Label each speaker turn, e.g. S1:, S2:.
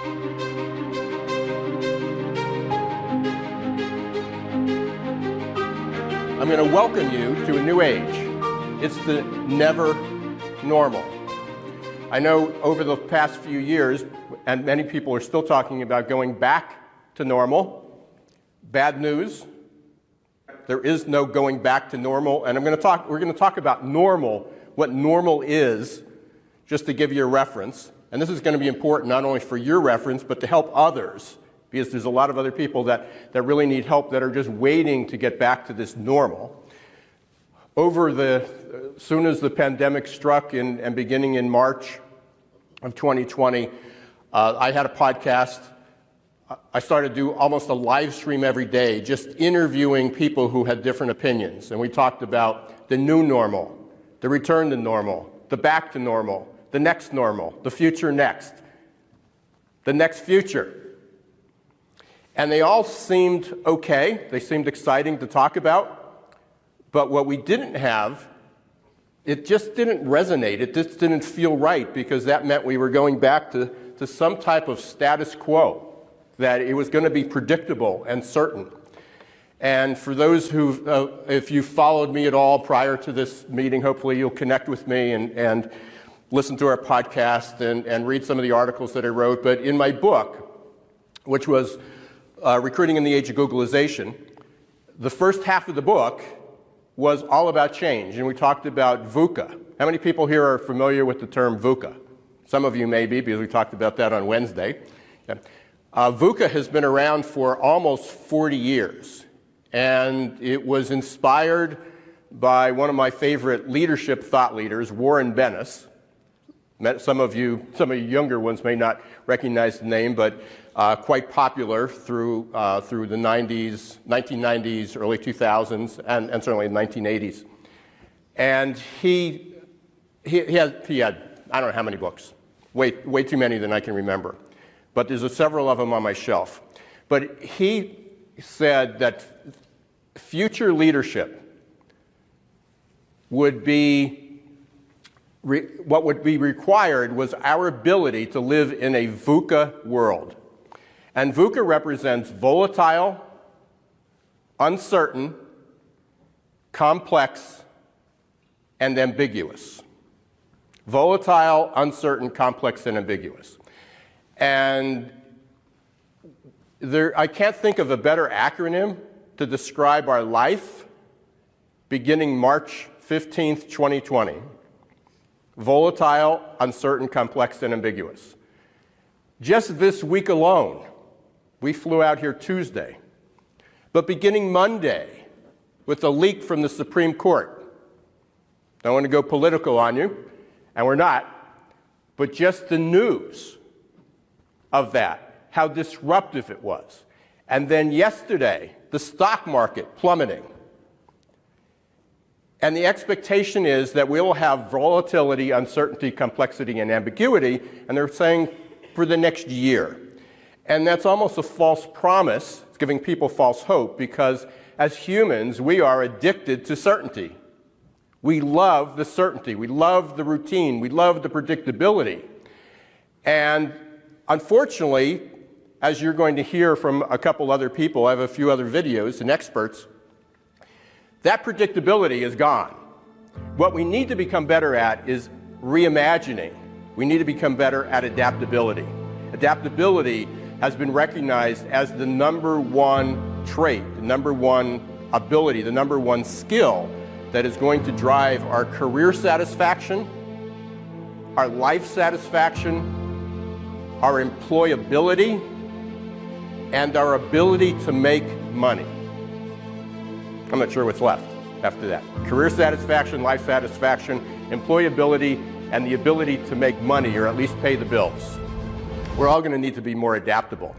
S1: I'm going to welcome you to a new age. It's the never normal. I know over the past few years, and many people are still talking about going back to normal. Bad news. There is no going back to normal, and we're going to talk about normal, what normal is, just to give you a reference. And this is going to be important not only for your reference, but to help others, because there's a lot of other people that really need help that are just waiting to get back to this normal. Soon as the pandemic struck and beginning in March of 2020, I had a podcast. I started to do almost a live stream every day, just interviewing people who had different opinions. And we talked about the new normal, the return to normal, the back to normal, the next normal, the future next, the next future. And they all seemed okay. They seemed exciting to talk about. But what we didn't have, it just didn't resonate. It just didn't feel right, because that meant we were going back to some type of status quo, that it was going to be predictable and certain. And for those who, if you followed me at all prior to this meeting, hopefully you'll connect with me and listen to our podcast and read some of the articles that I wrote. But in my book, which was Recruiting in the Age of Googlization, the first half of the book was all about change, and we talked about VUCA. How many people here are familiar with the term VUCA? Some of you may be, because we talked about that on Wednesday. VUCA has been around for almost 40 years, and it was inspired by one of my favorite leadership thought leaders, Warren Bennis. Some of you younger ones may not recognize the name, but quite popular through the 1990s, early 2000s, and certainly the 1980s. And he had, I don't know how many books, way too many than I can remember. But there's several of them on my shelf. But he said that future leadership would be, what would be required was our ability to live in a VUCA world. And VUCA represents volatile, uncertain, complex, and ambiguous. Volatile, uncertain, complex, and ambiguous. And I can't think of a better acronym to describe our life beginning March 15th, 2020. Volatile, uncertain, complex, and ambiguous. Just this week alone, we flew out here Tuesday, but beginning Monday, with a leak from the Supreme Court, I don't want to go political on you, and we're not, but just the news of that, how disruptive it was. And then yesterday, the stock market plummeting. And the expectation is that we'll have volatility, uncertainty, complexity, and ambiguity, and they're saying for the next year. And that's almost a false promise. It's giving people false hope, because as humans, we are addicted to certainty. We love the certainty. We love the routine. We love the predictability. And unfortunately, as you're going to hear from a couple other people, I have a few other videos and experts, that predictability is gone. What we need to become better at is reimagining. We need to become better at adaptability. Adaptability has been recognized as the number one trait, the number one ability, the number one skill that is going to drive our career satisfaction, our life satisfaction, our employability, and our ability to make money. I'm not sure what's left after that. Career satisfaction, life satisfaction, employability, and the ability to make money, or at least pay the bills. We're all going to need to be more adaptable.